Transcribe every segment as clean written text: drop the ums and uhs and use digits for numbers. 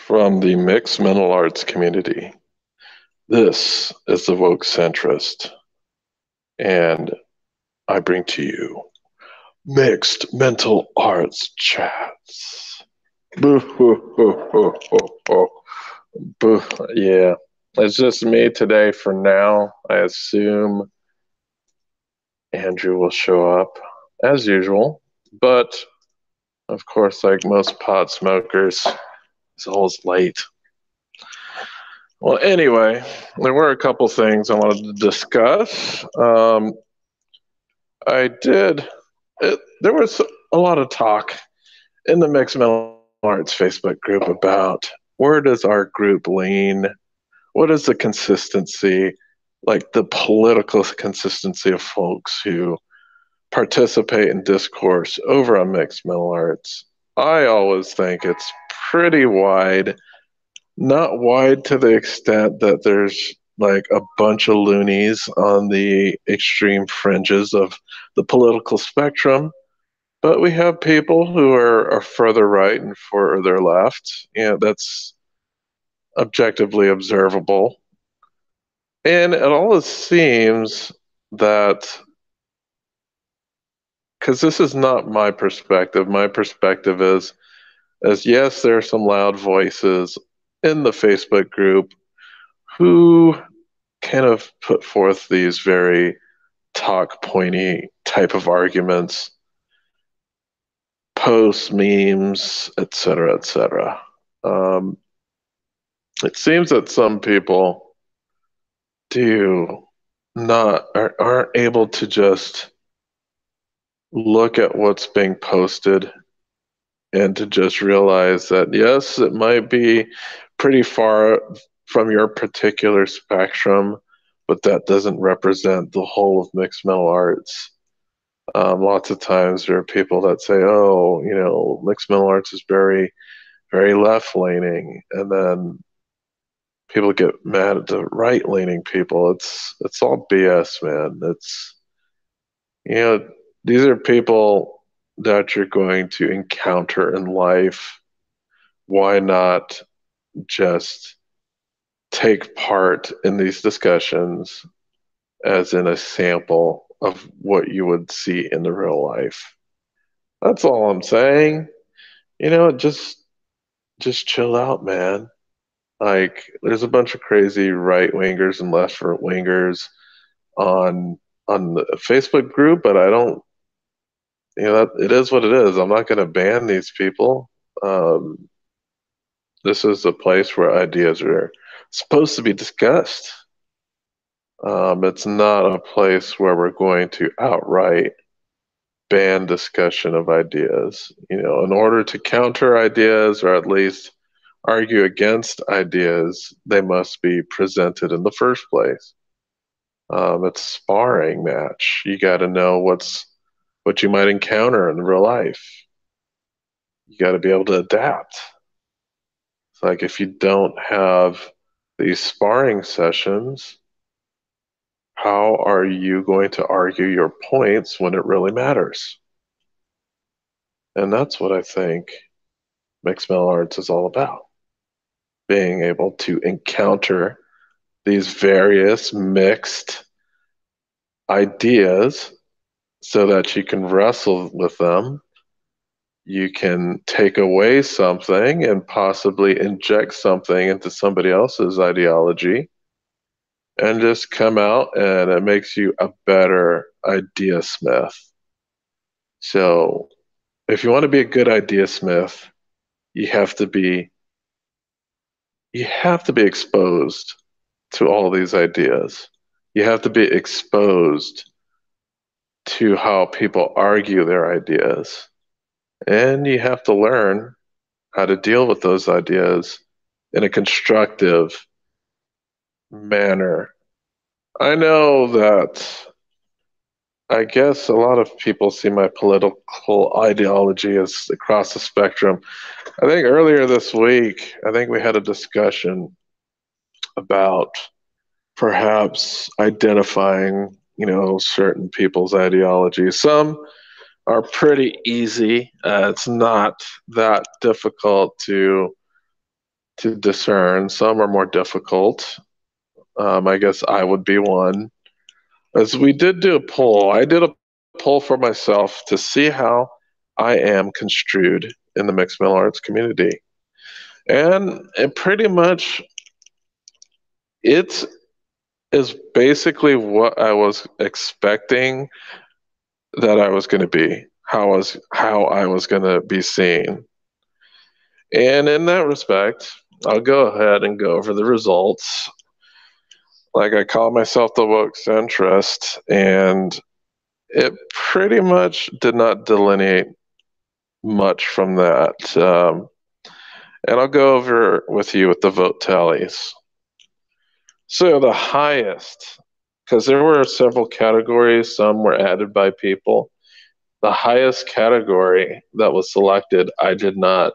From the mixed mental arts community, this is the Woke Centrist, and I bring to you mixed mental arts chats. Boo, hoo, hoo, hoo, hoo, hoo. Boo. Yeah, it's just me today for now. I assume Andrew will show up as usual, but of course, like most pot smokers, he's always late. Well, anyway, there were a couple things I wanted to discuss. I did. There was a lot of talk in the Mixed Mental Arts Facebook group about where does our group lean? What is the consistency, like the political consistency of folks who participate in discourse over on Mixed Mental Arts? I always think it's pretty wide, not wide to the extent that there's like a bunch of loonies on the extreme fringes of the political spectrum, but we have people who are further right and further left. That's objectively observable. And it always seems that, because this is not my perspective is yes, there are some loud voices in the Facebook group who kind of put forth these very talk pointy type of arguments, posts, memes, etc., etc. It seems that some people do not aren't able to just look at what's being posted and to just realize that yes, it might be pretty far from your particular spectrum, but that doesn't represent the whole of mixed mental arts. Lots of times there are people that say, "Oh, mixed mental arts is very, very left leaning," and then people get mad at the right leaning people. It's all BS, man. It's you know these are people that you're going to encounter in life. Why not just take part in these discussions as in a sample of what you would see in the real life? That's all I'm saying. Just chill out, man. Like, there's a bunch of crazy right wingers and left wingers on the Facebook group, but I don't. That it is what it is. I'm not going to ban these people. Um, this is a place where ideas are supposed to be discussed. It's not a place where we're going to outright ban discussion of ideas. In order to counter ideas or at least argue against ideas, they must be presented in the first place. It's a sparring match. You got to know what you might encounter in real life. You got to be able to adapt. It's like if you don't have these sparring sessions, how are you going to argue your points when it really matters? And that's what I think mixed martial arts is all about. Being able to encounter these various mixed ideas so that you can wrestle with them. You can take away something and possibly inject something into somebody else's ideology and just come out, and it makes you a better idea smith. So if you want to be a good idea smith, you have to be exposed to all these ideas. You have to be exposed to how people argue their ideas. And you have to learn how to deal with those ideas in a constructive manner. I know that I guess a lot of people see my political ideology as across the spectrum. I think earlier this week, I think we had a discussion about perhaps identifying, certain people's ideologies. Some are pretty easy. It's not that difficult to to discern. Some are more difficult. I guess I would be one. As we did do a poll, I did a poll for myself to see how I am construed in the mixed martial arts community. And it pretty much, it is basically what I was expecting that I was going to be, how I was going to be seen. And in that respect, I'll go ahead and go over the results. Like, I call myself the woke centrist, and it pretty much did not delineate much from that. And I'll go over with you with the vote tallies. So the highest, because there were several categories, some were added by people. The highest category that was selected, I did not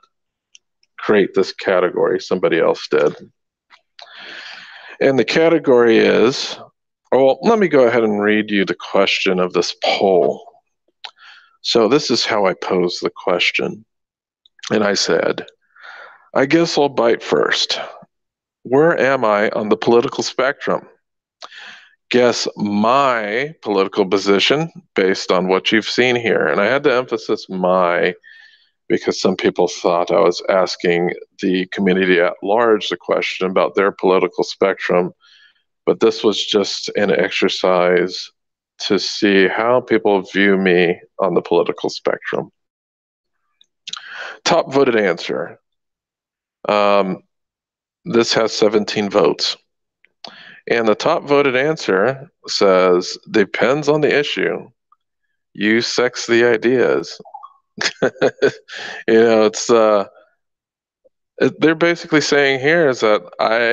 create this category, somebody else did. And the category is, well, let me go ahead and read you the question of this poll. So this is how I posed the question. And I said, I guess I'll bite first. Where am I on the political spectrum? Guess my political position based on what you've seen here. And I had to emphasize my, because some people thought I was asking the community at large the question about their political spectrum. But this was just an exercise to see how people view me on the political spectrum. Top voted answer. This has 17 votes. And the top voted answer says, depends on the issue. You sex the ideas. It's they're basically saying here is that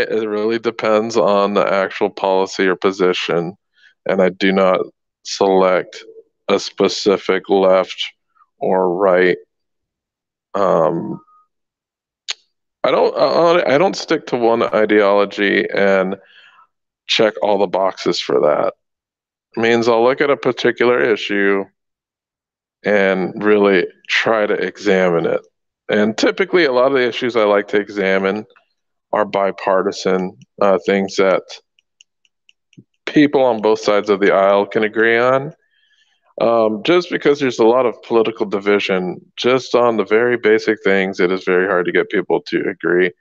it really depends on the actual policy or position, and I do not select a specific left or right. I don't stick to one ideology and check all the boxes for that. It means I'll look at a particular issue and really try to examine it. And typically, a lot of the issues I like to examine are bipartisan, things that people on both sides of the aisle can agree on. Just because there's a lot of political division, just on the very basic things, it is very hard to get people to agree.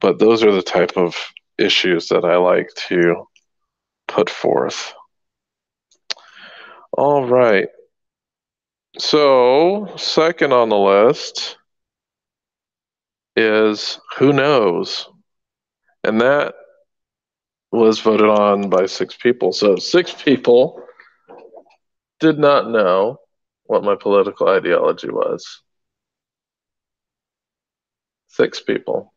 But those are the type of issues that I like to put forth. All right. So, second on the list is who knows? And that was voted on by 6 people. So, 6 people did not know what my political ideology was. 6 people.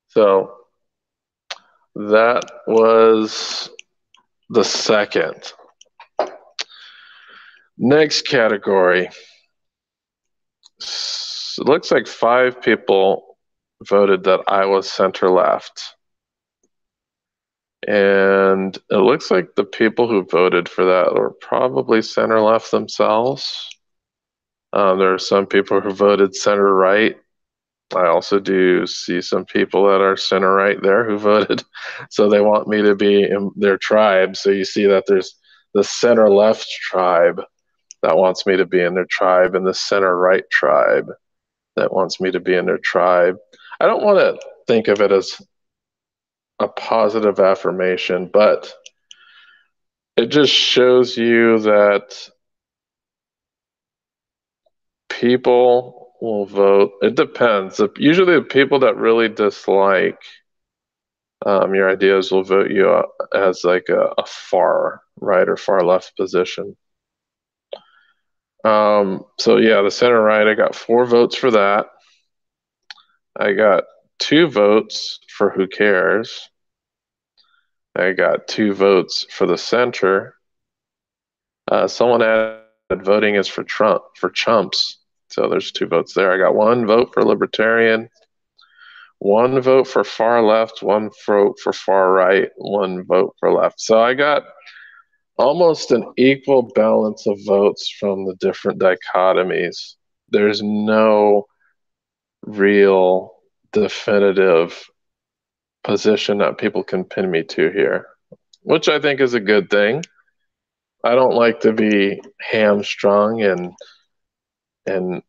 So, that was the second. Next category. It looks like 5 people voted that I was center left. And it looks like the people who voted for that were probably center left themselves. There are some people who voted center right. I also do see some people that are center right there who voted. So they want me to be in their tribe. So you see that there's the center left tribe that wants me to be in their tribe, and the center right tribe that wants me to be in their tribe. I don't want to think of it as a positive affirmation, but it just shows you that people will vote. It depends. Usually, the people that really dislike your ideas will vote you as like a far right or far left position. So yeah, the center right, I got 4 votes for that. I got 2 votes for who cares. I got 2 votes for the center. Someone added voting is for Trump, for chumps. So there's 2 votes there. I got 1 vote for libertarian, 1 vote for far left, 1 vote for far right, 1 vote for left. So I got almost an equal balance of votes from the different dichotomies. There's no real definitive position that people can pin me to here, which I think is a good thing. I don't like to be hamstrung and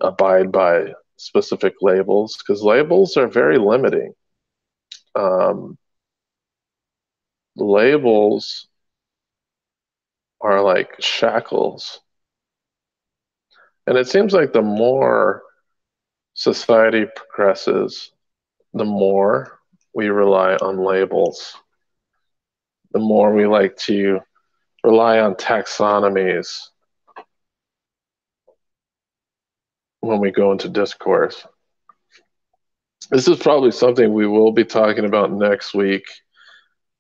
abide by specific labels because labels are very limiting. Um, Labels are like shackles. And it seems like the more society progresses, the more we rely on labels, the more we like to rely on taxonomies when we go into discourse. This is probably something we will be talking about next week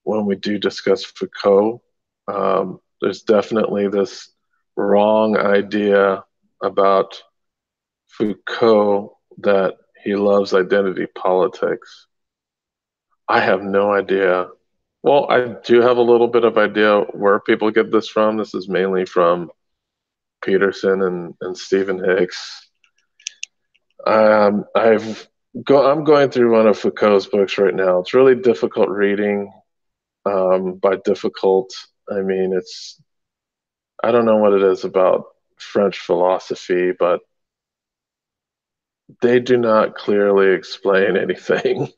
when we do discuss Foucault. There's definitely this wrong idea about Foucault that he loves identity politics. I have no idea. Well, I do have a little bit of idea where people get this from. This is mainly from Peterson and Stephen Hicks. I'm going through one of Foucault's books right now. It's really difficult reading. By difficult, I mean I don't know what it is about French philosophy, but they do not clearly explain anything.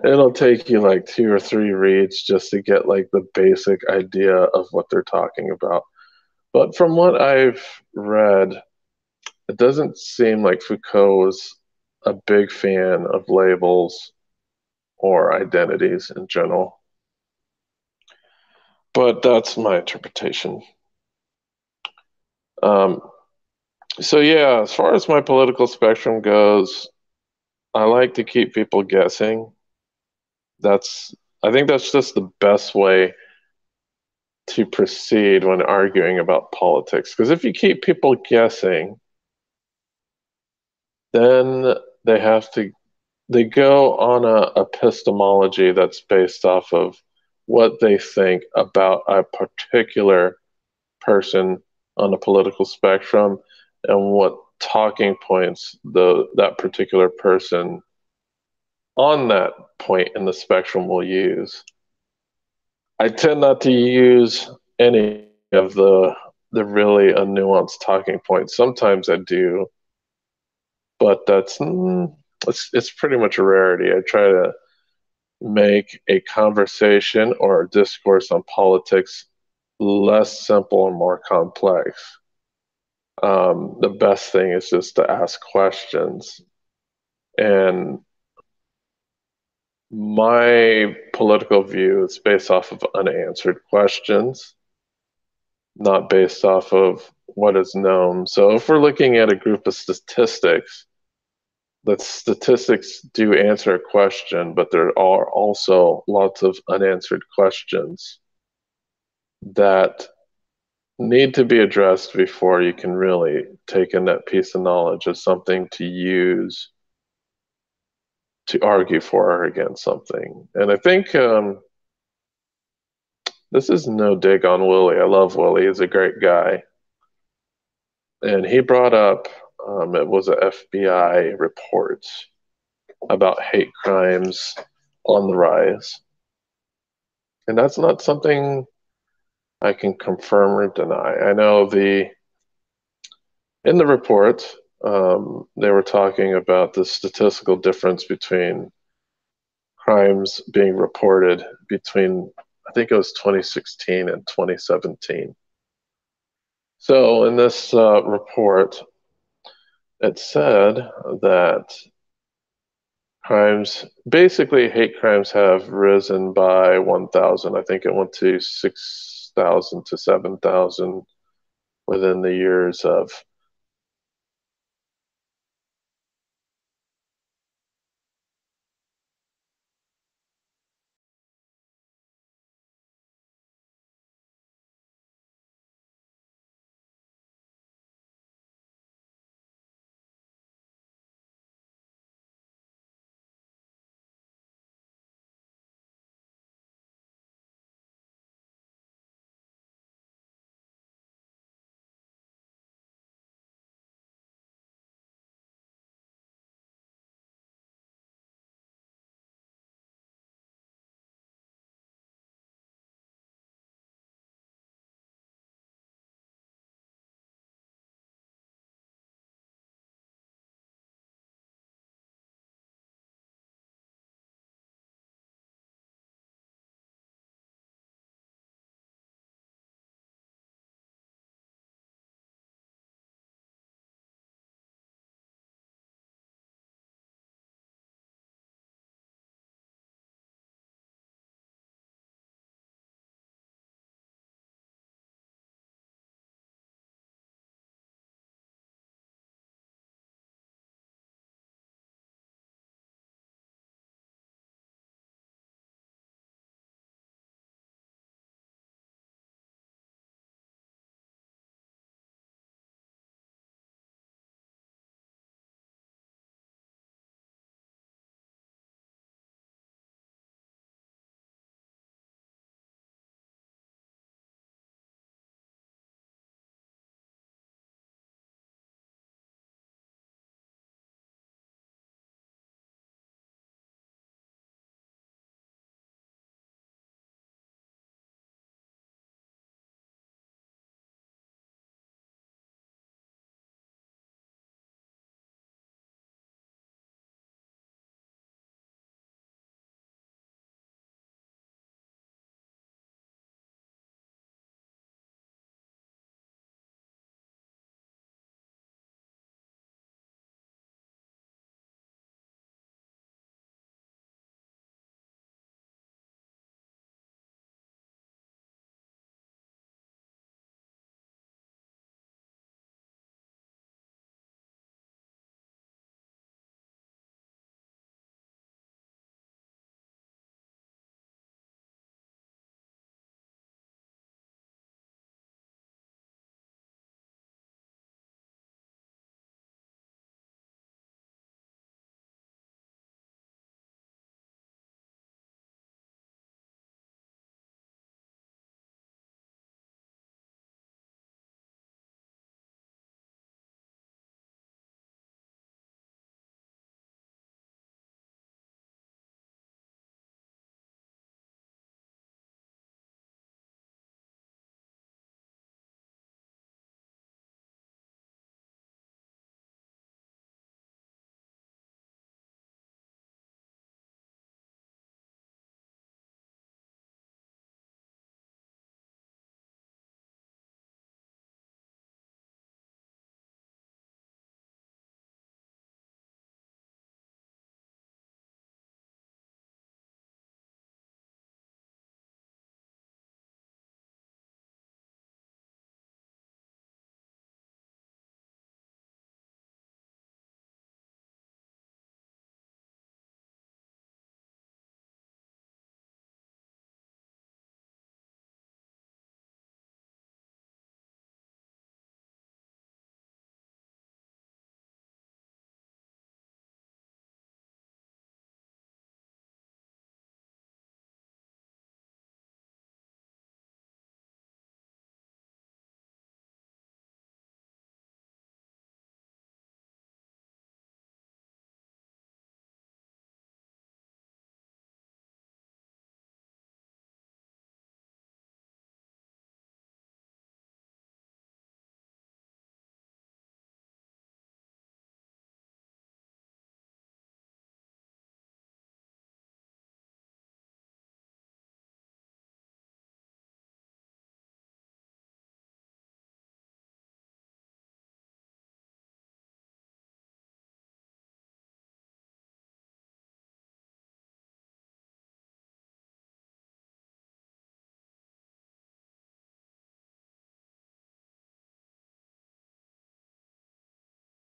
It'll take you like two or three reads just to get like the basic idea of what they're talking about. But from what I've read, it doesn't seem like Foucault was a big fan of labels or identities in general. But that's my interpretation. Um, so, yeah, as far as my political spectrum goes, I like to keep people guessing. That's, I think that's just the best way to proceed when arguing about politics. Because if you keep people guessing, then they have to they go on a epistemology that's based off of what they think about a particular person on the political spectrum and what talking points that particular person on that point in the spectrum will use. I tend not to use any of the really nuanced talking points. Sometimes I do, but it's pretty much a rarity. I try to make a conversation or a discourse on politics less simple and more complex. The best thing is just to ask questions. And my political view is based off of unanswered questions, not based off of what is known. So if we're looking at a group of statistics, the statistics do answer a question, but there are also lots of unanswered questions that need to be addressed before you can really take in that piece of knowledge as something to use to argue for or against something. And I think this is no dig on Willie. I love Willie. He's a great guy. And he brought up it was a FBI report about hate crimes on the rise. And that's not something I can confirm or deny. I know in the report, they were talking about the statistical difference between crimes being reported between, I think it was 2016 and 2017. So in this report, it said that basically hate crimes have risen by 1,000. I think it went to 6,000 to 7,000 within the years of